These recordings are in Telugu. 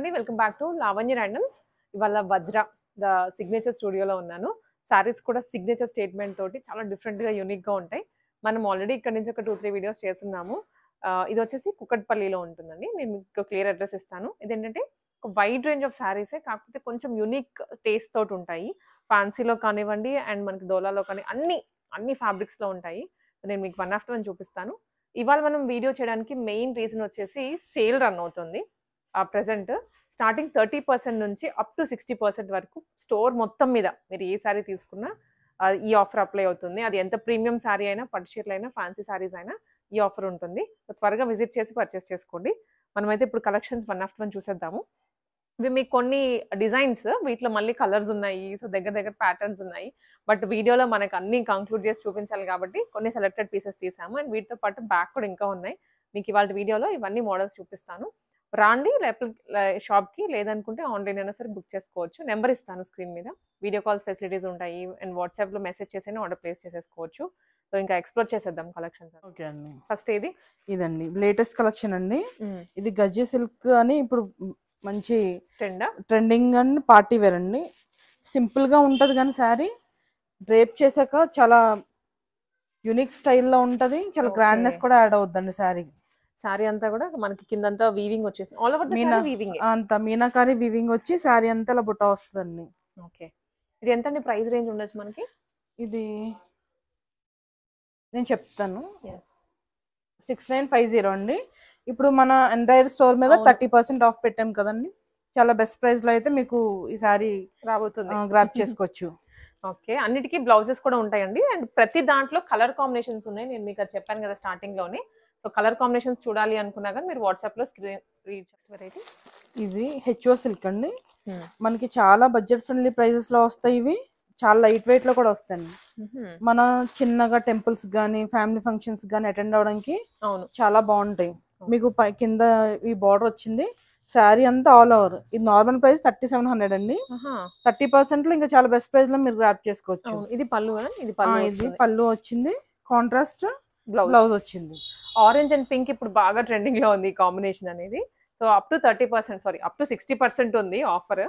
అండి welcome back to Lavanya randoms. ఇవాళ వజ్ర ద సిగ్నేచర్ స్టూడియోలో ఉన్నాను. సారీస్ కూడా సిగ్నేచర్ స్టేట్మెంట్ తోటి చాలా డిఫరెంట్గా యూనిక్గా ఉంటాయి. మనం ఆల్రెడీ ఇక్కడ నుంచి ఒక 2-3 వీడియోస్ చేస్తున్నాము. ఇది వచ్చేసి కుకట్పల్లిలో ఉంటుందండి. నేను మీకు క్లియర్ అడ్రస్ ఇస్తాను. ఇదేంటంటే ఒక వైడ్ రేంజ్ ఆఫ్ సారీసే, కాకపోతే కొంచెం యూనిక్ టేస్ట్ తోటి ఉంటాయి. ఫ్యాన్సీలో కానివ్వండి అండ్ మనకి డోలాలో కానీ అన్ని ఫ్యాబ్రిక్స్లో ఉంటాయి. నేను మీకు వన్ ఆఫ్టర్ వన్ చూపిస్తాను. ఇవాళ మనం వీడియో చేయడానికి మెయిన్ రీజన్ వచ్చేసి సేల్ రన్ అవుతుంది. ప్రెసెంట్ స్టార్టింగ్ 30% నుంచి అప్ టు 60% వరకు స్టోర్ మొత్తం మీద మీరు ఏ శారీ తీసుకున్నా ఈ ఆఫర్ అప్లై అవుతుంది. అది ఎంత ప్రీమియం శారీ అయినా, పట్టు చీరలు అయినా, ఫ్యాన్సీ శారీస్ అయినా ఈ ఆఫర్ ఉంటుంది. త్వరగా విజిట్ చేసి పర్చేస్ చేసుకోండి. మనమైతే ఇప్పుడు కలెక్షన్స్ వన్ ఆఫ్టర్ వన్ చూసేద్దాము. ఇవి మీకు కొన్ని డిజైన్స్, వీటిలో మళ్ళీ కలర్స్ ఉన్నాయి, సో దగ్గర ప్యాటర్న్స్ ఉన్నాయి. బట్ వీడియోలో మనకు అన్ని కంక్లూడ్ చేసి చూపించాలి కాబట్టి కొన్ని సెలెక్టెడ్ పీసెస్ తీసాము. అండ్ వీటితో పాటు బ్యాక్ కూడా ఇంకా ఉన్నాయి. మీకు ఇవాళ వీడియోలో ఇవన్నీ మోడల్స్ చూపిస్తాను. రాండి, లేకపోతే షాప్కి, లేదనుకుంటే ఆన్లైన్ అయినా సరే బుక్ చేసుకోవచ్చు. నెంబర్ ఇస్తాను స్క్రీన్ మీద. వీడియో కాల్స్ ఫెసిలిటీస్ ఉంటాయి అండ్ వాట్సాప్లో మెసేజ్ చేసి ఆర్డర్ ప్లేస్ చేసేసుకోవచ్చు. సో ఇంకా ఎక్స్ప్లోర్ చేసేద్దాం కలెక్షన్స్. ఓకే అండి, ఫస్ట్ ఇది ఇదండి లేటెస్ట్ కలెక్షన్ అండి. ఇది గజ్జి సిల్క్ అని ఇప్పుడు మంచి ట్రెండింగ్ అండ్ పార్టీ వేర్ అండి. సింపుల్ గా ఉంటది కానీ శారీ డ్రేప్ చేశాక చాలా యూనిక్ స్టైల్లో ఉంటది. చాలా గ్రాండ్నెస్ కూడా యాడ్ అవుద్దండి శారీ. శారీ అంతా కూడా మనకి కిందంతా వీవింగ్ వచ్చేసింది. All over the sari weaving, అంతా మీనాకారి వీవింగ్ వచ్చి శారీ అంతా ఇలా బుట్ట వస్తుందండి. ఓకే, ఇది ఎంత అండి ప్రైస్ రేంజ్ ఉండొచ్చు మనకి? ఇది నేను చెప్తాను, 6950 అండి. ఇప్పుడు మన ఎంటైర్ స్టోర్ మీద 30% ఆఫ్ పెట్టాం కదండి. చాలా బెస్ట్ ప్రైస్ లో అయితే మీకు ఈ సారీ రాబోతుంది, గ్రాబ్ చేసుకోవచ్చు. ఓకే, అన్నిటికీ బ్లౌజెస్ కూడా ఉంటాయండి. అండ్ ప్రతి దాంట్లో కలర్ కాంబినేషన్స్ ఉన్నాయి. నేను మీకు అది చెప్పాను కదా స్టార్టింగ్ లోనే. సో కలర్ కాంబినేషన్స్ చూడాలి అనుకున్నా కానీ మీరు వాట్సాప్ లో స్క్రీన్ రీచ్ వెరైటీ. ఇది హెచ్ఓ సిల్క్ అండి. మనకి చాలా బడ్జెట్ ఫ్రెండ్లీ ప్రైజెస్ లో వస్తాయి. ఇవి చాలా లైట్ వెయిట్ లో కూడా వస్తాయండి. మన చిన్నగా టెంపుల్స్ గానీ, ఫ్యామిలీ ఫంక్షన్స్ గానీ అటెండ్ అవడానికి చాలా బాగుంటాయి. మీకు కింద ఈ బార్డర్ వచ్చింది, శారీ అంతా ఆల్ ఓవర్. ఇది నార్మల్ ప్రైస్ 3700 అండి. 30% లో ఇంకా చాలా బెస్ట్ ప్రైస్ లో మీరు గ్రాప్ చేసుకోవచ్చు. ఇది పళ్ళు, ఇది పళ్ళు వచ్చింది, కాంట్రాస్ట్ బ్లౌజ్ వచ్చింది. ఆరెంజ్ అండ్ పింక్ ఇప్పుడు బాగా ట్రెండింగ్ లో ఉంది ఈ కాంబినేషన్ అనేది. So up to 30%, sorry up to 60% ఉంది ఆఫర్.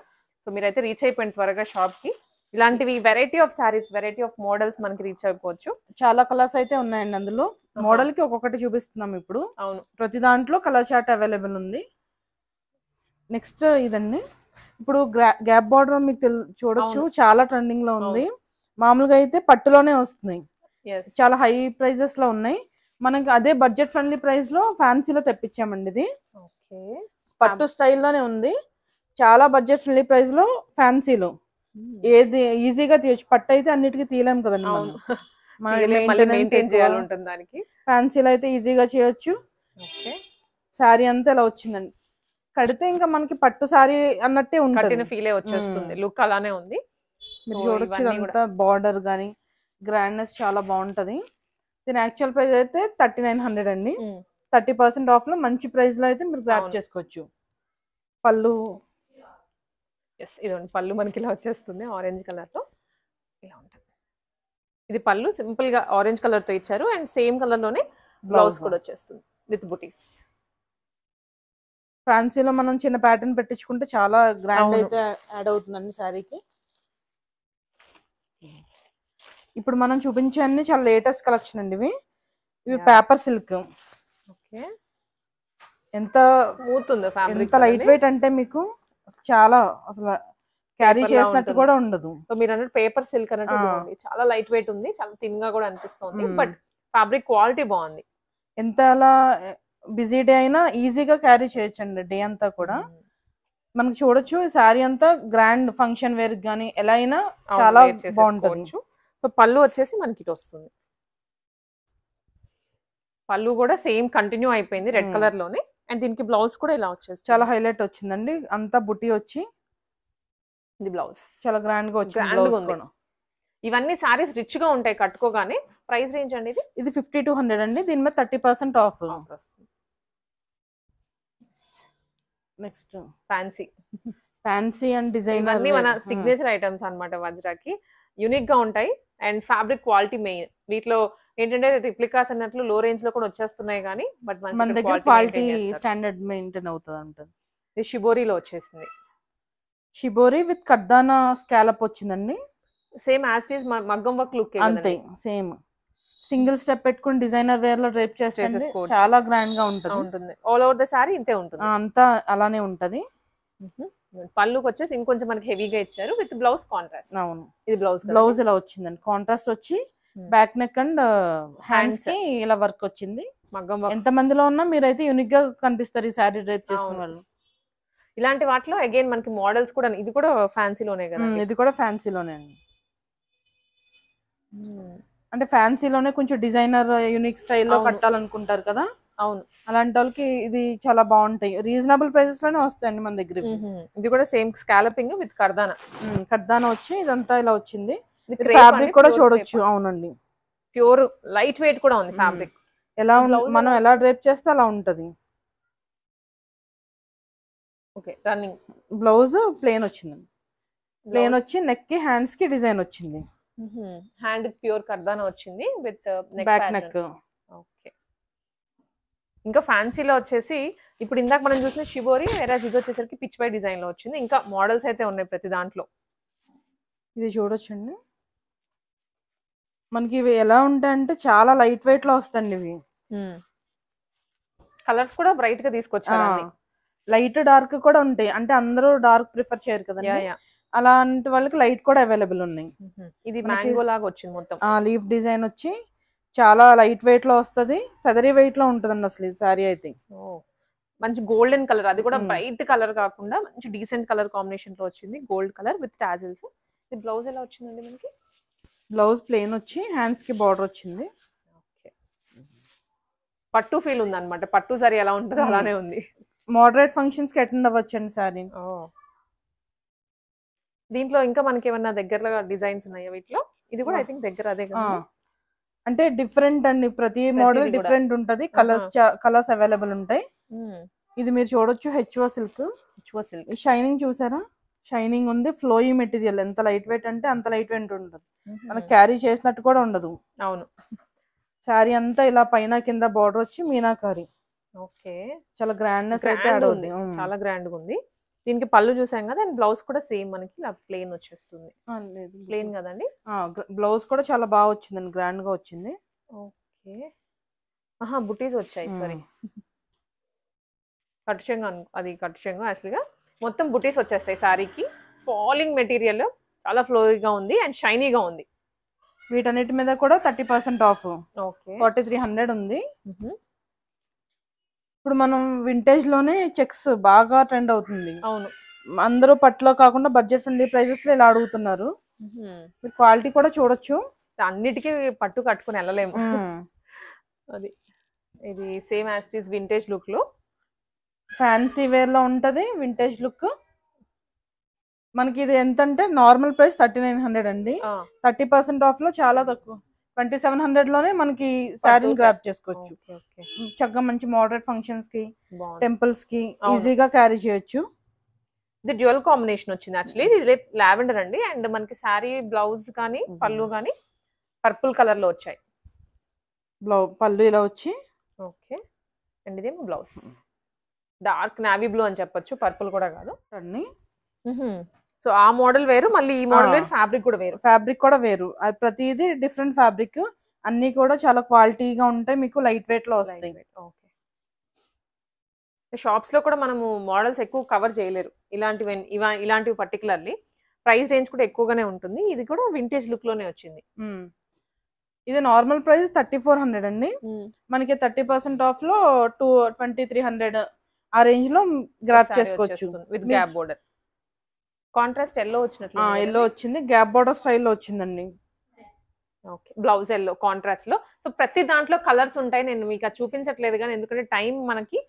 సో మీరైతే రీచ్ అయిపోయింది త్వరగా షాప్ కి. ఇలాంటివి variety of saris, variety of models మనకి రీచ్ అయిపోవచ్చు. చాలా కలర్స్ అయితే ఉన్నాయండి అందులో. మోడల్ కి ఒక్కొక్కటి చూపిస్తున్నాం ఇప్పుడు. అవును, ప్రతి దాంట్లో కలర్ చార్ట్ అవైలబుల్ ఉంది. నెక్స్ట్ ఇదండి, ఇప్పుడు గ్యాప్ బార్డర్ మీకు చూడొచ్చు, చాలా ట్రెండింగ్ లో ఉంది. మామూలుగా అయితే పట్టులోనే వస్తున్నాయి, చాలా హై ప్రైజెస్ లో ఉన్నాయి. మనకి అదే బడ్జెట్ ఫ్రెండ్లీ ప్రైస్ లో ఫ్యాన్సీలో తెప్పించామండి. ఇది పట్టు స్టైల్లోనే ఉంది, చాలా బడ్జెట్ ఫ్రెండ్లీ ప్రైస్ లో ఫ్యాన్సీలో. ఏది ఈజీగా తీయచ్చు, పట్టు అయితే అన్నిటికీ తీయలేం కదండి. ఫ్యాన్సీలో అయితే ఈజీగా చేయొచ్చు. శారీ అంతా ఇలా వచ్చిందండి, కడితే ఇంకా మనకి పట్టు శారీ అన్నట్టే ఉంటుంది, ఫీలే వచ్చేస్తుంది. లుక్ అలానే ఉంది. మీరు చూడొచ్చు, ఇదంతా బార్డర్ గానీ గ్రాండ్నెస్ చాలా బాగుంటది. దీని యాక్చువల్ ప్రైస్ అయితే 3900 అండి. 30% ఆఫ్ లో మంచి ప్రైస్ లో అయితే మీరు గ్రాప్ చేసుకోవచ్చు. పళ్ళు, ఇదండి పళ్ళు మనకి ఇలా వచ్చేస్తుంది ఆరెంజ్ కలర్ లో. ఇలా ఉంటుంది ఇది పళ్ళు, సింపుల్ గా ఆరెంజ్ కలర్ తో ఇచ్చారు. అండ్ సేమ్ కలర్ లోనే బ్లౌజ్ కూడా వచ్చేస్తుంది విత్ బుటీస్. ఫ్యాన్సీలో మనం చిన్న ప్యాటర్న్ పెట్టించుకుంటే చాలా గ్రాండ్ అయితే యాడ్ అవుతుందండి శారీకి. ఇప్పుడు మనం చూపించే అన్ని చాలా లేటెస్ట్ కలెక్షన్ అండి. ఇవి పేపర్ సిల్క్. ఎంత స్మూత్ ఉంది ఫ్యాబ్రిక్, ఎంత లైట్ వెయిట్ అంటే మీకు చాలా అసలు క్యారీ చేసినట్టు కూడా ఉండదు. సో మీరు అన్నట్టు పేపర్ సిల్క్ అన్నట్టు చాలా లైట్ వెయిట్ ఉంది, చాలా థిన్ గా కూడా అనిపిస్తుంది. బట్ ఫ్యాబ్రిక్ క్వాలిటీ బాగుంది. ఎంత అలా బిజీ డే అయినా ఈజీగా క్యారీ చేయొచ్చండి డే అంతా కూడా. మనకి చూడొచ్చు ఈ శారీ అంతా గ్రాండ్ ఫంక్షన్ వేర్ గానీ ఎలా అయినా చాలా బాగుంటుంది. సో పళ్ళు వచ్చేసి మనకి ఇటు వస్తుంది. పళ్ళు కూడా సేమ్ కంటిన్యూ అయిపోయింది రెడ్ కలర్ లోనే. అండ్ దీనికి బ్లౌజ్ కూడా ఇలా వచ్చేసి చాలా హైలైట్ వచ్చిందండి. అంతా బుట్టి వచ్చి ఇది బ్లౌజ్ చాలా గ్రాండ్ గా వచ్చింది. ఇవన్నీ సారీస్ రిచ్ గా ఉంటాయి కట్టుకోగానే. ప్రైస్ రేంజ్ అండి ఇది 5200 అండి. దీని మీద 30% ఆఫ్ వస్తుంది. నెక్స్ట్ ఫ్యాన్సీ అండ్ డిజైనర్, అన్ని మన సిగ్నేచర్ ఐటమ్స్ అన్నమాట వజ్రాకి. యూనిక్ గా ఉంటాయి అండ్ ఫ్యాబ్రిక్ క్వాలిటీ మెయిన్. వీటిలో ఏంటంటే రిప్లికాస్ అన్నట్లు లో రేంజ్ లో కూడా వచ్చేస్తున్నాయి, కానీ బట్ మన దగ్గర క్వాలిటీ స్టాండర్డ్ మెయింటైన్ అవుతుంది. ఇది షిబోరీలో వచ్చేసింది. షిబోరి విత్ కర్దానా స్కాలప్ వచ్చిందండి. సేమ్ యాజ్ ఇట్ ఈస్ మగ్గం వర్క్ లుక్ అంతే సేమ్. సింగిల్ స్టెప్ పెట్టుకుని డిజైనర్ వేర్ లో డ్రేప్ చేస్తే చేసేసుకోవచ్చు. చాలా గ్రాండ్ గా ఉంటుంది. ఉంటుంది. ఆల్ ఓవర్ ద సారీ ఇంతే ఉంటుంది. అంతా అలానే ఉంటది. పళ్ళుకి వచ్చేసి ఇంకొంచెం మనకి హెవీగా ఇచ్చారు విత్ బ్లౌజ్ కాంట్రాస్ట్. అవును, ఇది బ్లౌజ్. బ్లౌజ్ ఇలా వచ్చిందండి. కాంట్రాస్ట్ వచ్చి బ్యాక్ నెక్ అండ్ హ్యాండ్స్ కి ఇలా వర్క్ వచ్చింది. మగ్గం వర్క్. ఎంత మందిలో ఉన్నా మీరైతే యూనిక్ గా కనిపిస్తారు ఈ సారీ డ్రేప్ చేసిన వాళ్ళు. ఇలాంటి వాటిలో అగైన్ మనకి మోడల్స్ కూడా, ఇది కూడా ఫ్యాన్సీలోనే కదా. ఇది కూడా ఫ్యాన్సీలోనే అండి. అంటే ఫ్యాన్సీలోనే కొంచెం డిజైనర్ యూనిక్ స్టైల్లో కట్టాలనుకుంటారు కదా. అవును, అలాంటి వాళ్ళకి ఇది చాలా బాగుంటాయి. రీజనబుల్ ప్రైసెస్ లోనే వస్తాయండి మన దగ్గర. ఇది కూడా సేమ్ స్కాలపింగ్ విత్ కర్దానా. కర్దానా వచ్చి ఇదంతా ఇలా వచ్చింది. ఫ్యాబ్రిక్ కూడా చూడొచ్చు. అవునండి, ప్యూర్ లైట్ వెయిట్ కూడా ఉంది ఫ్యాబ్రిక్. ఎలా మనం ఎలా డ్రేప్ చేస్తే అలా ఉంటది. ఓకే, రన్నింగ్ బ్లౌజ్ ప్లేన్ వచ్చింది. ప్లేన్ వచ్చి నెక్ కి హ్యాండ్స్ కి డిజైన్ వచ్చింది. హ్యాండ్ ప్యూర్ కర్దానా వచ్చింది విత్ బ్యాక్ నెక్. ఓకే, ఇంకా ఫ్యాన్సీలో వచ్చేసి ఇప్పుడు ఇందాక మనం చూసిన షిబోరి, వేరేజ్ ఇది వచ్చేసరికి పిచ్ బై డిజైన్ లో వచ్చింది. ఇంకా మోడల్స్ అయితే ఉన్నాయి ప్రతి దాంట్లో. ఇది చూడొచ్చండి. మనకి ఇవి ఎలా ఉంటాయంటే చాలా లైట్ వెయిట్ లో వస్తాయండి ఇవి. కలర్స్ కూడా బ్రైట్ గా తీసుకొచ్చారు. లైట్ డార్క్ కూడా ఉంటాయి. అంటే అందరూ డార్క్ ప్రిఫర్ చేయరు కదా, అలాంటి వాళ్ళకి లైట్ కూడా అవైలబుల్ ఉన్నాయి. ఇది మ్యాంగో లాగా వచ్చింది మొత్తం. లీఫ్ డిజైన్ వచ్చి చాలా లైట్ వెయిట్ లో వస్తుంది. ఫెదరీ వెయిట్ లో ఉంటదండి అసలు ఈ సారీ అయితే. మంచి గోల్డెన్ కలర్, అది కూడా బ్రైట్ కలర్ కాకుండా మంచి డీసెంట్ కలర్ కాంబినేషన్ లో వచ్చింది. Gold colour with tassels. ఇది బ్లౌజ్ ఎలా వచ్చిందండి మనకి? బ్లౌజ్ ప్లెయిన్ వచ్చి హ్యాండ్స్ కి బార్డర్ వచ్చింది. పట్టు ఫీల్ ఉంది అనమాట. పట్టు సారీ ఎలా ఉంటుందో అలానే ఉంది. మోడరేట్ ఫంక్షన్స్ కి అటెండ్ అవ్వచ్చండి సారీ. దీంట్లో ఇంకా మనకి ఏమన్నా దగ్గరలో డిజైన్స్ ఉన్నాయా వీటిలో? ఇది కూడా ఐ థింక్ దగ్గర అదే కదా. అంటే డిఫరెంట్ అండి, ప్రతి మోడల్ డిఫరెంట్ ఉంటది. కలర్స్ అవైలబుల్ ఉంటాయి. ఇది మీరు చూడొచ్చు, హెచ్ఓ సిల్క్. షైనింగ్ చూసారా? షైనింగ్ ఉంది. ఫ్లోయి మెటీరియల్, ఎంత లైట్ వెయిట్ అంటే అంత లైట్ వెయిట్ ఉంటుంది. మనకి క్యారీ చేసినట్టు కూడా ఉండదు. అవును, సారీ అంతా ఇలా పైన కింద బార్డర్ వచ్చి మీనాకారి. ఓకే, చాలా గ్రాండ్నెస్ అయితే ఉంది. చాలా గ్రాండ్ గా ఉంది. దీనికి పళ్ళు చూసాం కదా, అండ్ బ్లౌజ్ కూడా సేమ్ మనకి ఇలా ప్లెయిన్ వచ్చేస్తుంది. ప్లెయిన్ కదండి. బ్లౌజ్ కూడా చాలా బాగా వచ్చిందండి, గ్రాండ్ గా వచ్చింది. ఓకే, బుటీస్ వచ్చాయి. సారీ, కట్టు చెంగు అది కట్టు చెంగు. యాక్చువల్గా మొత్తం బుటీస్ వచ్చేస్తాయి సారీకి. ఫాలింగ్ మెటీరియల్ చాలా ఫ్లోగా ఉంది అండ్ షైనీగా ఉంది. వీటన్నిటి మీద కూడా 30% ఆఫ్. ఓకే, 4300 ఉంది. ఇప్పుడు మనం వింటేజ్ లోనే చెక్స్ బాగా ట్రెండ్ అవుతుంది. అవును, అందరూ పట్టులో కాకుండా బడ్జెట్ ఫ్రెండ్లీ ప్రైజెస్ లో ఇలా అడుగుతున్నారు. మీరు క్వాలిటీ కూడా చూడొచ్చు. అన్నిటికీ పట్టు కట్టుకుని వెళ్ళలేము. అది ఇది same as it is vintage look లో, ఫ్యాన్సీ వేర్ లో ఉంటది వింటేజ్ లుక్. మనకి ఇది ఎంత అంటే నార్మల్ ప్రైస్ 3900 అండి. 30% ఆఫ్ లో చాలా తక్కువ 2700 లోనే మనకి శారీని గ్రాప్ చేసుకోవచ్చు. చక్కగా మంచి మోడరేట్ ఫంక్షన్స్ కి, టెంపుల్స్ కి ఈజీగా క్యారీ చేయొచ్చు. ఇది డ్యూయల్ కాంబినేషన్ వచ్చింది. యాక్చువల్లీ ఇది లావెండర్ అండి, అండ్ మనకి శారీ బ్లౌజ్ కానీ పళ్ళు కానీ పర్పుల్ కలర్ లో వచ్చాయి. పళ్ళు ఇలా వచ్చి, ఓకే, అండ్ ఇదేమో బ్లౌజ్ డార్క్ నావీ బ్లూ అని చెప్పొచ్చు, పర్పుల్ కూడా కాదు. సో ఆ మోడల్ వేరు, మళ్ళీ ఈ మోడల్ వేరు, ఫ్యాబ్రిక్ కూడా వేరు. ఫ్యాబ్రిక్ కూడా వేరు, అది ప్రతిదీ డిఫరెంట్ ఫ్యాబ్రిక్. అన్ని కూడా చాలా క్వాలిటీగా ఉంటాయి, మీకు లైట్ వెయిట్ లో వస్తాయి. ఓకే, షాప్స్ లో కూడా మనము మోడల్స్ ఎక్కువ కవర్ చేయలేరు ఇలాంటివి పర్టికులర్లీ. ప్రైస్ రేంజ్ కూడా ఎక్కువగానే ఉంటుంది. ఇది కూడా వింటేజ్ లుక్ లోనే వచ్చింది. ఇది నార్మల్ ప్రైస్ 3400 అండి. మనకి 30% ఆఫ్ లో 2300 ఆ రేంజ్ లో గ్రాప్ చేసుకోవచ్చు with gap border. Contrast yellow వచ్చినట్లు, ఎల్లో వచ్చింది, గ్యాప్ బోర్డర్ స్టైల్లో వచ్చిందండి. ఓకే, బ్లౌజ్ ఎల్లో కాంట్రాస్ట్ లో. సో ప్రతి దాంట్లో కలర్స్ ఉంటాయి. నేను మీకు అది చూపించట్లేదు కానీ, ఎందుకంటే టైం మనకి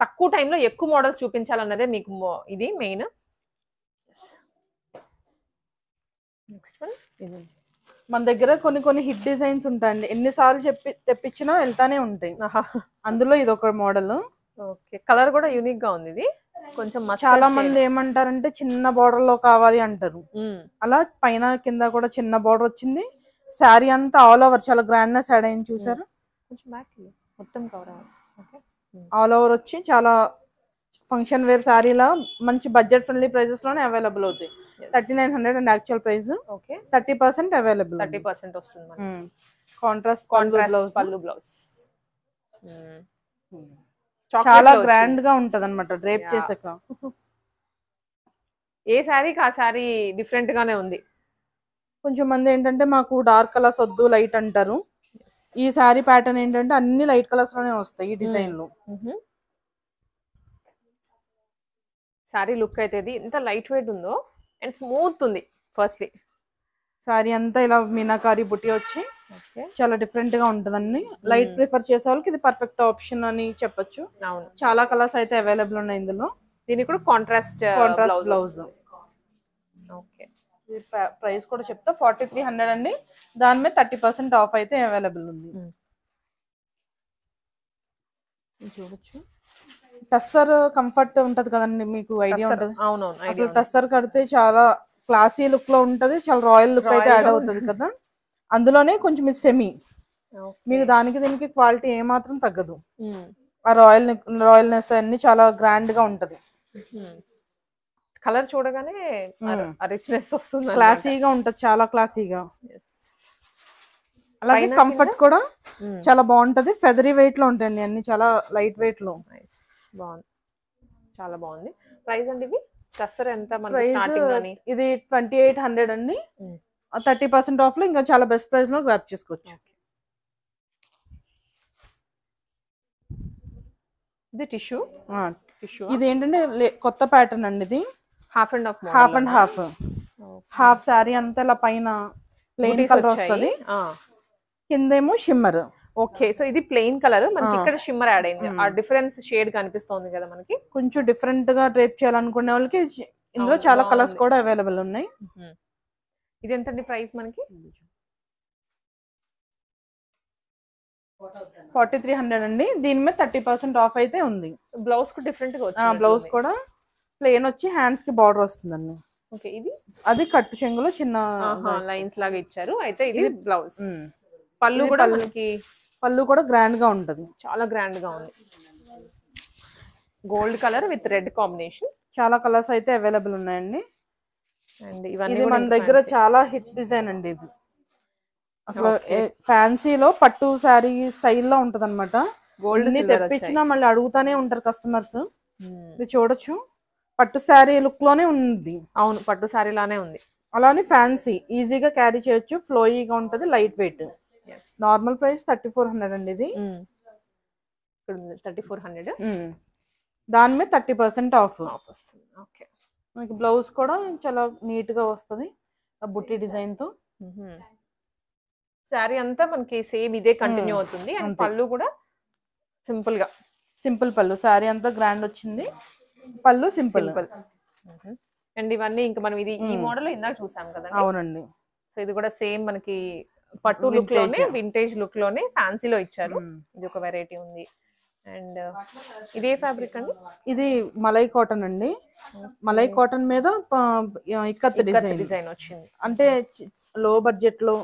తక్కువ టైంలో ఎక్కువ మోడల్స్ చూపించాలన్నదే మీకు ఇది మెయిన్. నెక్స్ట్ వన్, మన దగ్గర కొన్ని హిట్ డిజైన్స్ ఉంటాయండి. ఎన్నిసార్లు తెప్పించినా వెళ్తానే ఉంటాయి. అందులో ఇది ఒక మోడల్. ఓకే, కలర్ కూడా యూనిక్ గా ఉంది. ఇది కొంచెం చాలా మంది ఏమంటారంటే చిన్న బార్డర్ లో కావాలి అంటారు. అలా పైన కింద కూడా చిన్న బార్డర్ వచ్చింది. శారీ అంతా ఆల్ ఓవర్ చాలా గ్రాండ్నెస్ యాడ్ అయింది, చూసారు? మొత్తం కవర్ ఆల్ ఓవర్ వచ్చి చాలా ఫంక్షన్ వేర్ సారీలా మంచి బడ్జెట్ ఫ్రెండ్లీ ప్రైజెస్ లోనే అవైలబుల్ అవుతాయి. 3900 and actual price. Okay 30% available. 30% వస్తుంది మనకి. కాంట్రాస్ట్ పళ్ళు బ్లౌజ్ చాలా గ్రాండ్ గా ఉంటది అనమాట డ్రేప్ చేసాక. ఏ శారీకి ఆ శారీ డిఫరెంట్ గానే ఉంది. కొంచెం మంది ఏంటంటే మాకు డార్క్ కలర్స్ వద్దు లైట్ అంటారు. ఈ శారీ ప్యాటర్న్ ఏంటంటే అన్ని లైట్ కలర్స్ లోనే వస్తాయి ఈ డిజైన్ లో. శారీ లుక్ అయితే ఇది ఎంత లైట్ వెయిట్ ఉందో అండ్ స్మూత్ ఉంది. ఫస్ట్లీ శారీ అంతా ఇలా మీనాకారి బుట్టి వచ్చి చాలా డిఫరెంట్ గా ఉంటదండి. లైట్ ప్రిఫర్ చేసే వాళ్ళకి ఇది పర్ఫెక్ట్ ఆప్షన్ అని చెప్పొచ్చు. చాలా కలర్స్ అయితే అవైలబుల్ ఉన్నాయి ఇందులో. దీనికి కూడా కాంట్రాస్ట్ బ్లౌజ్. ఓకే ప్రైస్ కూడా చెప్తా 4300 అండి. దాని మీద 30% ఆఫ్ అయితే అవైలబుల్ ఉంది. చూడొచ్చు టస్సర్ కంఫర్ట్ ఉంటది కదండి, మీకు ఐడియా ఉంటది. అవునవును, అసలు టస్సర్ కడితే చాలా క్లాసీ లుక్ లో ఉంటది, చాలా రాయల్ లుక్ అయితే యాడ్ అవుతుంది కదా. అందులోనే కొంచెం ఇది సెమీ, మీకు దానికి దీనికి క్వాలిటీ ఏమాత్రం తగ్గదు. ఆ రాయల్నెస్ అన్ని చాలా గ్రాండ్ గా ఉంటది. కలర్ చూడగానే రిచ్నెస్ వస్తుంది, క్లాసీగా ఉంటది, చాలా క్లాసీగా. అలాగే కంఫర్ట్ కూడా చాలా బాగుంటది. ఫెదరీ వెయిట్ లో ఉంటాయండి అన్ని, చాలా లైట్ వెయిట్ లో. బాగుంది, చాలా బాగుంది. ప్రైస్ అండి ఇది టస్సర్ ఎంత మనకి స్టార్టింగ్ అని? ఇది 2800 అండి. 30% ఆఫ్ లో ఇంకా చాలా బెస్ట్ ప్రైస్ లో గ్రాప్ చేసుకోవచ్చు. ఇది టిష్యూ. ఇది ఏంటంటే కొత్త ప్యాటర్న్ అండి. ఇది హాఫ్ అండ్ హాఫ్ శారీ అంతా ఇలా పైన ప్లెయిన్ కలర్ వస్తుంది, కిందేమో షిమ్మర్. ఓకే, సో ఇది ప్లెయిన్ కలర్, మనకి ఇక్కడ షిమ్మర్ యాడ్ అయింది. ఆ డిఫరెన్స్ షేడ్ కనిపిస్తుంది కదా మనకి. కొంచెం డిఫరెంట్ గా డ్రేప్ చేయాలనుకునే వాళ్ళకి ఇందులో చాలా కలర్స్ కూడా అవైలబుల్ ఉన్నాయి. ఇది ఎంతండి ప్రైస్ మనకి? 4300 అండి. దీని మీద 30% ఆఫ్ అయితే ఉంది. బ్లౌజ్ కూడా డిఫరెంట్ గా వచ్చింది. బ్లౌజ్ కూడా ప్లెయిన్ వచ్చి హ్యాండ్స్ కి బార్డర్ వస్తుందండి. ఓకే, ఇది అది కట్టు చెంగులో చిన్న లైన్స్ లాగా ఇచ్చారు. అయితే ఇది బ్లౌజ్. పళ్ళు కూడా మనకి పళ్ళు కూడా గ్రాండ్ గా ఉంటది, చాలా గ్రాండ్ గా ఉంది. Gold colour with red combination. చాలా కలర్స్ అయితే అవైలబుల్ ఉన్నాయండి. అండ్ ఇవన్నీ మన దగ్గర చాలా హిట్ డిజైన్ అండి. ఇది అసలు ఫ్యాన్సీలో పట్టు శారీ స్టైల్లో ఉంటది అనమాట. గోల్డ్ తెప్పించినా మళ్ళీ అడుగుతానే ఉంటారు కస్టమర్స్. ఇది చూడొచ్చు, పట్టు శారీ లుక్ లోనే ఉంది. అవును, పట్టు శారీ లానే ఉంది. అలానే ఫ్యాన్సీ ఈజీగా క్యారీ చేయొచ్చు, ఫ్లోయీగా ఉంటది, లైట్ వెయిట్. నార్మల్ ప్రైస్ 3400 అండి. ఇది 3400. దాని మీద 30% ఆఫ్ వస్తుంది. ఓకే, మనకి బ్లౌజ్ కూడా చాలా నీట్ గా వస్తుంది బుట్టి డిజైన్ తో. శారీ అంతా మనకి సేమ్ ఇదే కంటిన్యూ అవుతుంది. అండ్ పళ్ళు కూడా సింపుల్ పళ్ళు. శారీ అంతా గ్రాండ్ వచ్చింది, పళ్ళు సింపుల్. అండ్ ఇవన్నీ ఇంకా మనం ఇది ఈ మోడల్ ఇందాక చూసాం కదా. అవునండి. సో ఇది కూడా సేమ్ మనకి పట్టు లుక్ లోనే, వింటేజ్ లుక్ లోనే ఫ్యాన్సీలో ఇచ్చారు. ఇది ఒక వెరైటీ ఉంది. అండ్ ఇదే ఫ్యాబ్రిక్ అండి? ఇది మలై కాటన్ అండి. మలై కాటన్ మీద ఇక్కత్ డిజైన్ వచ్చింది. అంటే లో బడ్జెట్ లో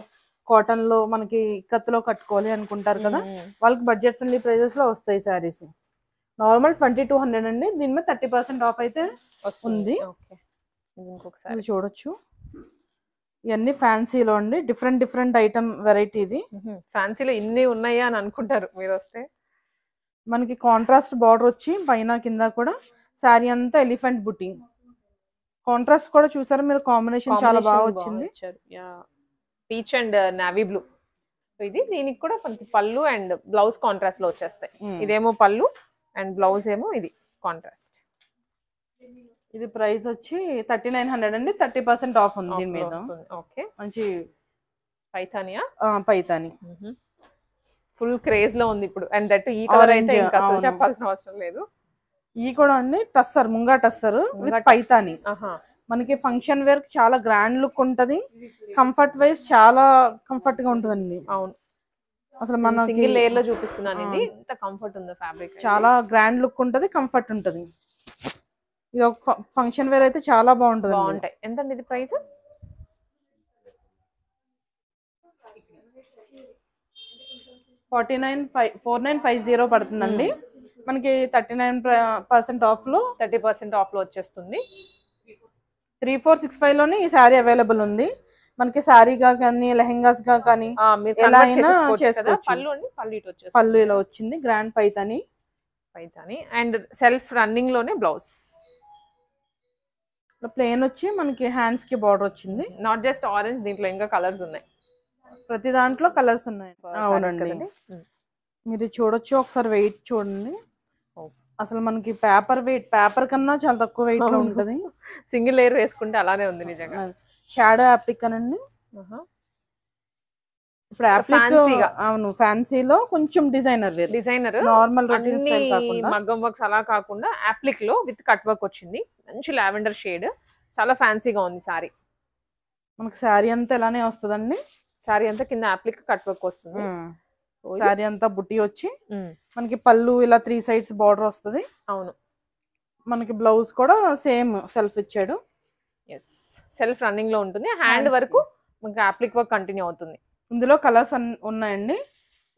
కాటన్ లో మనకి ఇక్కత్ లో కట్టుకోవాలి అనుకుంటారు కదా, వాళ్ళకి బడ్జెట్ ఫ్రెండ్లీ ప్రైజెస్ లో వస్తాయి సారీస్. నార్మల్ 2200 అండి. దీని మీద 30% ఆఫ్ అయితే ఉంది. ఇంకొకసారి చూడొచ్చు, ఇవన్నీ ఫ్యాన్సీలో అండి. Different item variety. ఇది ఫ్యాన్సీలో ఇన్ని ఉన్నాయా అని అనుకుంటారు మీరు వస్తే. మనకి కాంట్రాస్ట్ బార్డర్ వచ్చి పైన కింద కూడా శారీ అంతా ఎలిఫెంట్ బుట్టి. కాంట్రాస్ట్ కూడా చూసారా మీరు, కాంబినేషన్ చాలా బాగా వచ్చింది. Peach and navy blue. ఇది దీనికి కూడా మనకి పళ్ళు అండ్ బ్లౌజ్ కాంట్రాస్ట్ లో వచ్చేస్తాయి. ఇదేమో పళ్ళు అండ్ బ్లౌజ్ ఏమో ఇది కాంట్రాస్ట్. ఇది ప్రైస్ వచ్చి 3900 అండి. 30% ఆఫ్ ఉంది దీని మీద. ఓకే, మంచి పైతాని ఫుల్ క్రేజ్ లో ఉంది ఇప్పుడు. అండ్ దట్ ఈ కలర్ అయితే ఇంకా అసలు చెప్పాల్సిన అవసరం లేదు. ఈ కూడా అండి టస్సర్, ముంగా టస్సర్ విత్ పైతాని. మనకి ఫంక్షన్ వేర్ చాలా గ్రాండ్ లుక్ ఉంటది, కంఫర్ట్ వైజ్ చాలా కంఫర్ట్ గా ఉంటదండి. అవును, అసలు మన సింగిల్ లేయర్ లో చూపిస్తున్నానండి, ఎంత కంఫర్ట్ ఉందో ఫ్యాబ్రిక్. చాలా గ్రాండ్ లుక్ ఉంటది, కంఫర్ట్ ఉంటది. ఇది ఒక ఫంక్షన్ వేర్ అయితే చాలా బాగుంటది. బాగుంటాయి. ఎంతండి ఇది ప్రైస్? 4950 పడుతుందండి. మనకి 39% ఆఫ్ లో 30% ఆఫ్ లో వచ్చేస్తుంది. 3465 లోనే ఈ శారీ అవైలబుల్ ఉంది. మనకి శారీగా కానీ లెహెంగాస్ గా కానీ మీరు ఎలా కన్వర్ట్ అయినా చేసేసుకోవచ్చు కదా. చేసుకోవచ్చు. పళ్ళు అండి, పళ్ళు ఇటు వచ్చేస్తుంది. పళ్ళు ఇలా వచ్చింది grand Paithani. And self running లోనే బ్లౌజ్. ప్లేన్ వచ్చి మనకి హ్యాండ్స్ కి బార్డర్ వచ్చింది. నాట్ జస్ట్ ఆరెంజ్, దీంట్లో ఇంకా కలర్స్ ఉన్నాయి. ప్రతి దాంట్లో కలర్స్ ఉన్నాయి. అవునండి, కదండి. మీరు చూడొచ్చు ఒకసారి వెయిట్ చూడండి. అసలు మనకి పేపర్ కన్నా చాలా తక్కువ వెయిట్ లో ఉంటది. సింగిల్ లేయర్ వేసుకుంటే అలానే ఉంది నిజంగా. షాడో యాప్లిక్ అనండి. ఇప్పుడు యాప్లిక్ అవును, ఫ్యాన్సీలో కొంచెం డిజైనర్ నార్మల్ రొటీన్ స్టైల్ కాకుండా మగ్గం వర్క్స్ అలా కాకుండా యాప్లిక్ లో విత్ కట్ వర్క్ వచ్చింది. మంచి లావెండర్ షేడ్, చాలా ఫ్యాన్సీగా ఉంది సారీ. మనకి శారీ అంతా ఎలానే వస్తుందండి. శారీ అంతా కింద యాప్లిక్ కట్ వర్క్ వస్తుంది. శారీ అంతా బుట్టి వచ్చి మనకి పళ్ళు ఇలా 3 సైడ్స్ బార్డర్ వస్తుంది. అవును, మనకి బ్లౌజ్ కూడా సేమ్ సెల్ఫ్ ఇచ్చాడు. సెల్ఫ్ రన్నింగ్ లో ఉంటుంది. హ్యాండ్ వరకు మనకి యాప్లిక్ వర్క్ కంటిన్యూ అవుతుంది. ఇందులో కలర్స్ ఉన్నాయండి.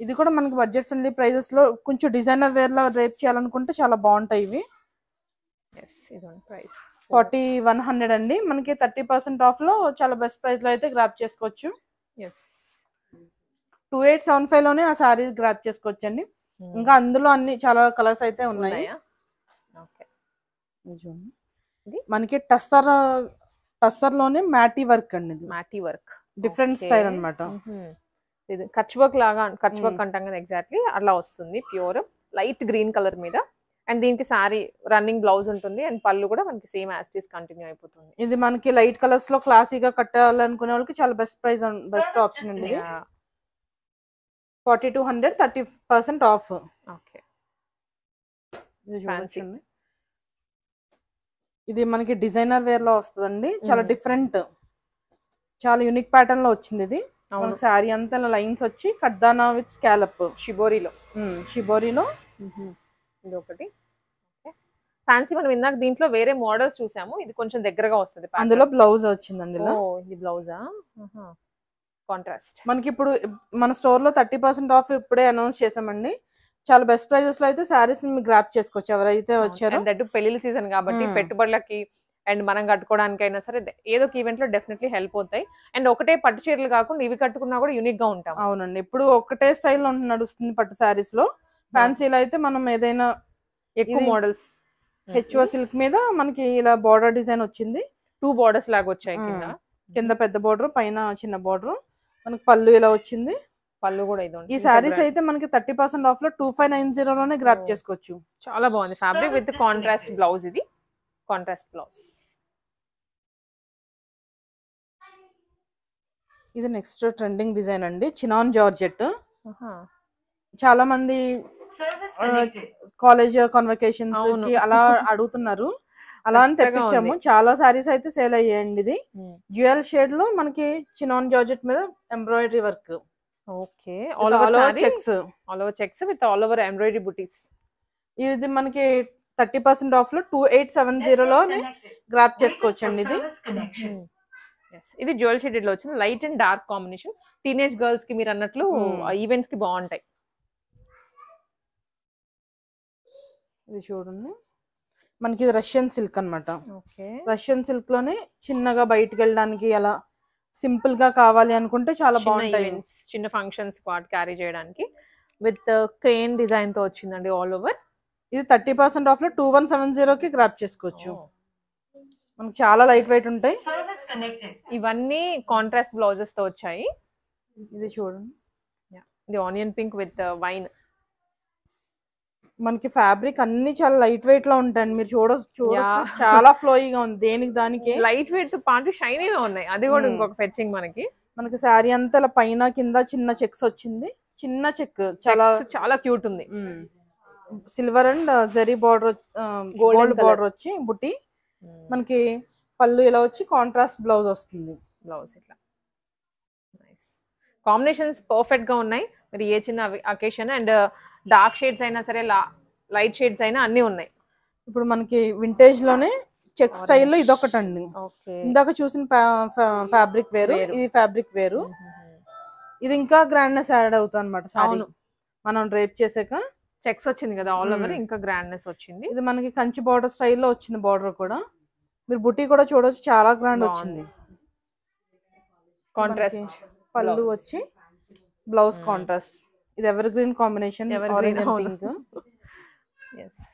ఇది కూడా మనకి బడ్జెట్ ఫ్రెండ్లీ ప్రైజెస్ లో కొంచెం డిజైనర్ వేర్ లా రేప్ చేయాలనుకుంటే చాలా బాగుంటాయి ఇవి. 4100 అండి. మనకి 30% ఆఫ్ లో చాలా బెస్ట్ ప్రైస్ లో అయితే గ్రాప్ చేసుకోవచ్చు. 2875 లోనే ఆ సారీ గ్రాప్ చేసుకోవచ్చు అండి. ఇంకా అందులో అన్ని చాలా కలర్స్ అయితే ఉన్నాయి. మనకి టస్సర్ లోనే మ్యాటీ వర్క్ అండి. మ్యాటీ వర్క్ డిఫరెంట్ స్టైల్ అన్నమాట. ఇది కచ్ వర్క్ లాగా, కచ్ వర్క్ అంటాం కదా, ఎగ్జాక్ట్లీ అలా వస్తుంది. ప్యూర్ లైట్ గ్రీన్ కలర్ మీద. అండ్ దీనికి సారీ రన్నింగ్ బ్లౌజ్ ఉంటుంది. అండ్ పళ్ళు కూడా మనకి same as it is continue అయిపోతుంది. ఇది మనకి లైట్ కలర్స్ లో క్లాసీగా కట్టాలనుకునే వాళ్ళకి చాలా బెస్ట్ ప్రైస్, బెస్ట్ ఆప్షన్ అండి. 4200 30% ఆఫ్. ఓకే, ఇది మనకి డిజైనర్ వేర్ లో వస్తుందండి. చాలా డిఫరెంట్, చాలా యూనిక్ ప్యాటర్న్ లో వచ్చింది ఇది. శారీ అంతా లైన్స్ వచ్చి కడ్దానా విత్ స్కాలప్ షిబోరీలో ఇది ఒకటి ఫ్యాన్సీ. మనం ఇందాక దీంట్లో వేరే మోడల్స్ చూసాము, ఇది కొంచెం దగ్గరగా వస్తుంది. అందులో బ్లౌజ్ వచ్చింది. ఇది బ్లౌజా, కాంట్రాస్ట్. మనకి ఇప్పుడు మన స్టోర్ లో 30% ఆఫ్ ఇప్పుడే అనౌన్స్ చేసామండి. చాలా బెస్ట్ ప్రైజెస్ లో అయితే సారీస్ గ్రాప్ చేసుకోవచ్చు ఎవరైతే వచ్చారో. పెళ్లి సీజన్ కాబట్టి పెట్టుబడులకి అండ్ మనం కట్టుకోవడానికైనా సరే ఏదో ఒక ఈవెంట్ లో డెఫినెట్లీ హెల్ప్ అవుతాయి. అండ్ ఒకటే పట్టు చీరలు కాకుండా ఇవి కట్టుకున్నా కూడా యూనిక్ గా ఉంటాం. అవునండి, ఇప్పుడు ఒకటే స్టైల్ నడుస్తుంది పట్టు సారీస్ లో. ఫ్యాన్సీలో అయితే మనం ఏదైనా ఎక్కువ మోడల్స్. హెచ్ఓ సిల్క్ మీద మనకి ఇలా బార్డర్ డిజైన్ వచ్చింది. 2 బార్డర్స్ లాగా వచ్చాయి. కింద పెద్ద బార్డర్, పైన చిన్న బార్డర్. మనకి పళ్ళు ఇలా వచ్చింది. పళ్ళు కూడా ఇది. ఈ సారీస్ అయితే మనకి 30% ఆఫ్ లో 2590 లోనే గ్రాప్ చేసుకోవచ్చు. చాలా బాగుంది ఫ్యాబ్రిక్ విత్ కాంట్రాస్ట్ బ్లౌజ్. ఇది కాంట్రాస్ట్ బ్లౌజ్. ఇది నెక్స్ట్ ట్రెండింగ్ డిజైన్ అండి, చినాన్ జార్జెట్. చాలా మంది కాలేజ్ కాన్వకేషన్స్ కి అలా అడుగుతున్నారు. అలా అని తెప్పించాము. చాలా సారీస్ అయితే సేల్ అయ్యాయండి. ఇది డ్యూయల్ షేడ్ లో మనకి చినాన్ జార్జెట్ మీద embroidery work. Okay, all over checks with all over embroidery బుటీస్. ఇది మనకి 30% ఆఫ్ లో 2870 లో గ్రాప్ చేసుకోవచ్చు అండి. ఇది జ్యువెల్ షేడెడ్ లో వచ్చింది. Light and dark combination. Teenage girls కి మీరు అన్నట్లు ఈవెంట్స్ కి బాగుంటాయి. ఇది చూడండి, మనకి ఇది రష్యన్ సిల్క్ అనమాట. రష్యన్ సిల్క్ లోనే చిన్నగా బయటకు వెళ్ళడానికి అలా సింపుల్ గా కావాలి అనుకుంటే చాలా బాగుంటాయి. చిన్న ఫంక్షన్స్ పార్ట్ క్యారీ చేయడానికి విత్ క్రేన్ డిజైన్ తో వచ్చిందండి ఆల్ ఓవర్. ఇది 30% ఆఫ్ లో 2170 కి గ్రాప్ చేసుకోవచ్చు. మనకి చాలా లైట్ వెయిట్ ఉంటాయి. ఇవన్నీ కాంట్రాస్ట్ బ్లౌజెస్ తో వచ్చాయి. ఇది చూడండి, ఇది ఆనియన్ పింక్ విత్ వైన్. మనకి ఫ్యాబ్రిక్ అన్ని చాలా లైట్ వెయిట్ లో ఉంటాయండి. మీరు చూడొచ్చు, చాలా ఫ్లోయిగా ఉంది. దేనికి దానికి లైట్ వెయిట్ తో పాటు షైనీగా ఉన్నాయి. అది కూడా ఇంకొక ఫెచ్చింగ్. మనకి శారీ అంతా ఇలా పైన కింద చిన్న చెక్స్ వచ్చింది. చిన్న చెక్ చాలా క్యూట్ ఉంది. Silver and zari border, gold border వచ్చి బుట్టి. మనకి పళ్ళు ఇలా వచ్చి కాంట్రాస్ట్ బ్లౌజ్ వస్తుంది. బ్లౌజ్ ఇట్లా కాంబినేషన్స్ పర్ఫెక్ట్ గా ఉన్నాయి. మరి ఏ చిన్న అకేషన్ అండ్ డార్క్ షేడ్స్ అయినా సరే లైట్ షేడ్స్ అయినా అన్ని ఉన్నాయి. ఇప్పుడు మనకి వింటేజ్ లోనే చెక్ స్టైల్లో ఇదొకటి అండి. ఇందాక చూసిన ఫ్యాబ్రిక్ వేరు, ఇది ఫ్యాబ్రిక్ వేరు. ఇది ఇంకా గ్రాండ్నెస్ యాడ్ అవుతుంది అనమాట. సారీ మనం డ్రేప్ చేసాక చెక్స్ వచ్చింది కదా ఆల్ ఓవర్, ఇంకా గ్రాండ్నెస్ వచ్చింది. ఇది మనకి కంచి బార్డర్ స్టైల్లో వచ్చింది. బార్డర్ కూడా మీరు బుటీ కూడా చూడొచ్చు, చాలా గ్రాండ్ వచ్చింది. కాంట్రాస్ట్ పళ్ళు వచ్చి బ్లౌజ్ కాంట్రాస్ట్. ఇది ever green combination, orange and pink.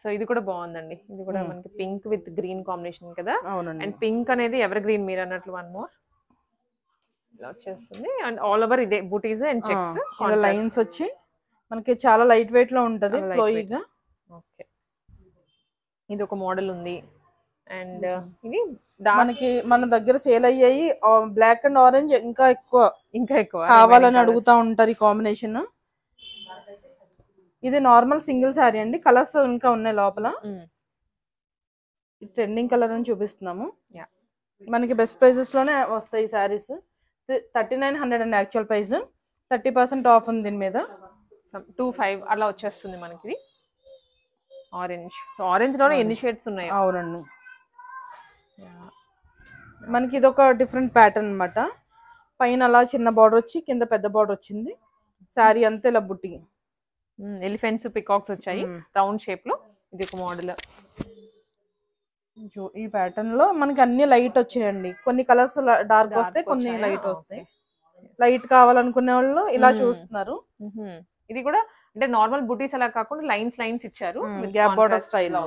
So ఇది కూడా బాగుందండి. ఇది కూడా మనకి పింక్ విత్ గ్రీన్ కాంబినేషన్ కదా. అవునండి. అండ్ పింక్ అనేది ఎవర్ గ్రీన్ మీరు అన్నట్లు వన్ మోర్ ఇలా వచ్చేస్తుంది. అండ్ ఆల్ ఓవర్ ఇదే బూటీస్ అండ్ చెక్స్ లైన్స్ వచ్చి మనకి చాలా లైట్ వెయిట్ లో ఉంటది, ఫ్లోయిగా. ఓకే, ఇది ఒక మోడల్ ఉంది. అండ్ ఇది మనకి మన దగ్గర సేల్ అయ్యాయి బ్లాక్ అండ్ ఆరెంజ్ ఇంకా ఎక్కువ కావాలని అడుగుతా ఉంటారు ఈ కాంబినేషన్. ఇది నార్మల్ సింగిల్ శారీ అండి, కలర్స్ ఇంకా ఉన్నాయి లోపల. ట్రెండింగ్ కలర్ అని చూపిస్తున్నాము. మనకి బెస్ట్ ప్రైజెస్ లోనే వస్తాయి ఈ శారీస్. 3900 అండి యాక్చువల్ ప్రైస్, 30% ఆఫ్ ఉంది దీని మీద. 25 అలా వచ్చేస్తుంది మనకి. ఆరెంజ్, ఆరెంజ్ లోనే ఎన్ని షేడ్స్ ఉన్నాయి? అవునండి. మనకి ఇది ఒక డిఫరెంట్ ప్యాటర్న్ అన్నమాట. పైన అలా చిన్న బార్డర్ వచ్చి కింద పెద్ద బార్డర్ వచ్చింది. శారీ అంతా ఇలా బుట్టి ఎలిఫెంట్స్ పికాక్స్ వచ్చాయి రౌండ్ షేప్ లో. ఇది ఒక మోడల్. ఈ ప్యాటర్న్ లో మనకి అన్ని లైట్ వచ్చాయండి. కొన్ని కలర్స్ డార్క్ వస్తాయి, కొన్ని లైట్ వస్తాయి. లైట్ కావాలనుకునే వాళ్ళు ఇలా చూస్తున్నారు. ఇది కూడా అంటే నార్మల్ బుటీస్ అలా కాకుండా లైన్స్ లైన్స్ ఇచ్చారు, గ్యాప్ బార్డర్ స్టైల్.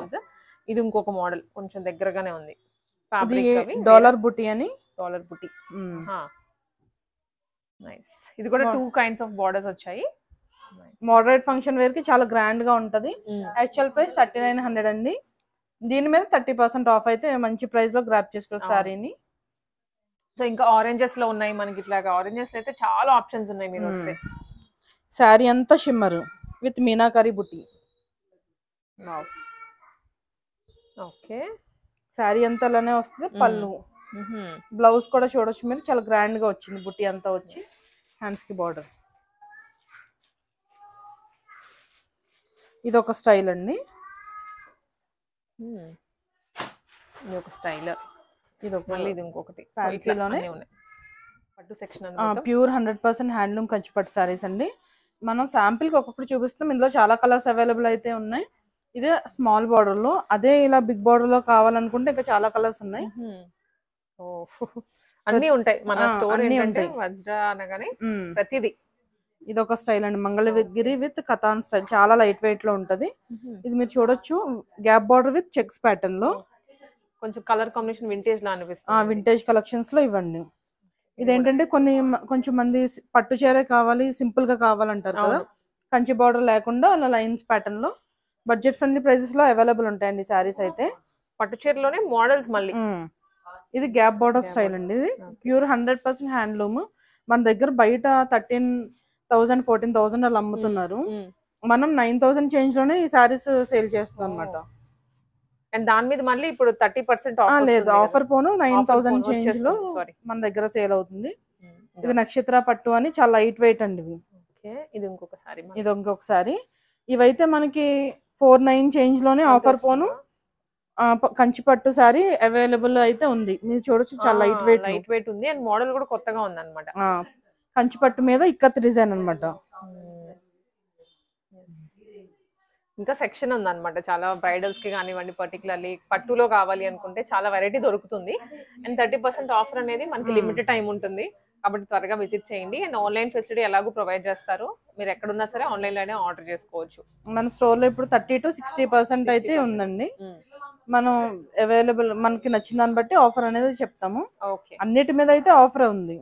ఇది ఇంకొక మోడల్, కొంచెం దగ్గరగానే ఉంది. డాలర్ బుటీ అని, డాలర్ బుటీ. నైస్. ఇది కూడా 2 kinds ఆఫ్ బార్డర్స్ వచ్చాయి. మోడరేట్ ఫంక్షన్ వేర్ కి చాలా గ్రాండ్ గా ఉంటది. యాక్చువల్ ప్రైస్ 3900 అండి. దీని మీద 30% ఆఫ్ అయితే మంచి ప్రైస్ లో గ్రాప్ చేసుకోవచ్చు సారీని. సో ఇంకా ఆరెంజెస్ లో ఉన్నాయి మనకి. ఇట్లాగా ఆరెంజెస్ లో అయితే చాలా ఆప్షన్స్ ఉన్నాయి మీరు వస్తే. సారీ అంతా షిమ్మర్ విత్ మీనాకరీ బుట్టి. ఓకే, సారీ అంతా అలానే వస్తుంది. పళ్ళు, బ్లౌజ్ కూడా చూడొచ్చు మీరు, చాలా గ్రాండ్ గా వచ్చింది. బుట్టి అంతా వచ్చి హ్యాండ్స్ కి బార్డర్. ఇది ఒక స్టైల్ అండి. ఇది ఒక స్టైల్. ఇది ఒక మళ్ళీ ఇది ఇంకొకటి ఫ్యాన్సీలోనే పట్టు సెక్షన్. ప్యూర్ 100% హ్యాండ్లూమ్ కంచి పట్టు సారీస్ అండి. మనం శాంపిల్ కి ఒక్కొక్కటి చూపిస్తాం. ఇందులో చాలా కలర్స్ అవైలబుల్ అయితే ఉన్నాయి. ఇదే స్మాల్ బార్డర్ లో, అదే ఇలా బిగ్ బార్డర్ లో కావాలనుకుంటే ఇంకా చాలా కలర్స్ ఉన్నాయి. అన్ని ఉంటాయి మన స్టోర్. ఏంటంటే వజ్రా అనగానే ప్రతిదీ. ఇది ఒక స్టైల్ అండి, మంగళగిరి విత్ కథాన్ స్టైల్. చాలా లైట్ వెయిట్ లో ఉంటది. ఇది మీరు చూడొచ్చు, gap border with checks pattern లో. కొంచెం కలర్ కాంబినేషన్ వింటేజ్ లా అనిపిస్తుంది. వింటేజ్ కలెక్షన్స్ లో ఇవ్వండి. ఇదేంటంటే కొంచెం మంది పట్టు చీర కావాలి, సింపుల్ గా కావాలంటారు కదా, కంచి బార్డర్ లేకుండా అలా లైన్స్ ప్యాటర్న్ లో బడ్జెట్ ఫ్రెండ్లీ ప్రైసెస్ లో అవైలబుల్ ఉంటాయండి సారీస్ అయితే. పట్టు చీరలోనే మోడల్స్ మళ్ళీ. ఇది గ్యాప్ బార్డర్ స్టైల్ అండి. ఇది ప్యూర్ 100% హ్యాండ్లూమ్. మన దగ్గర బయట 13,000 14,000 అలా అమ్ముతున్నారు. మనం 9,000 చేంజ్ లోనే ఈ సారీస్ సేల్ చేస్తాం అన్నమాట. అండ్ దాని మీద మళ్ళీ ఇప్పుడు 30% ఆఫ్ లేదు, ఆఫర్ పోను 9,000 చేంజ్ లో మన దగ్గర సేల్ అవుతుంది. ఇది నక్షత్ర పట్టు అని, చాలా లైట్ వెయిట్ అండి ఇవి. ఇది ఇంకొక సారీ. ఇది ఇంకొక సారీ. ఇవైతే మనకి 49 చేంజ్ లోనే ఆఫర్ పోను కంచి పట్టు సారీ అవైలబుల్ అయితే ఉంది. మీరు చూడొచ్చు, చాలా లైట్ వెయిట్ ఉంది. అండ్ మోడల్ కూడా కొత్తగా ఉంది అన్నమాట. కంచి పట్టు మీద ఇక్కత్ డిజైన్ అన్నమాట. ఇంకా సెక్షన్ ఉంది అనమాట. చాలా బ్రైడల్స్ కి కానివ్వండి, పర్టికులర్లీ పట్టులో కావాలి అనుకుంటే చాలా వెరైటీ దొరుకుతుంది. అండ్ 30% ఆఫర్ అనేది మనకి లిమిటెడ్ టైం ఉంటుంది కాబట్టి త్వరగా విజిట్ చేయండి. అండ్ ఆన్లైన్ ఫెసిలిటీ ఎలాగో ప్రొవైడ్ చేస్తారు. మీరు ఎక్కడున్నా సరే ఆన్లైన్ లోనే ఆర్డర్ చేసుకోవచ్చు. మన స్టోర్ లో ఇప్పుడు 30 to 60% అయితే ఉందండి. మనం అవైలబుల్ మనకి నచ్చిన దాన్ని బట్టి ఆఫర్ అనేది చెప్తాము. అన్నిటి మీద అయితే ఆఫర్ ఉంది.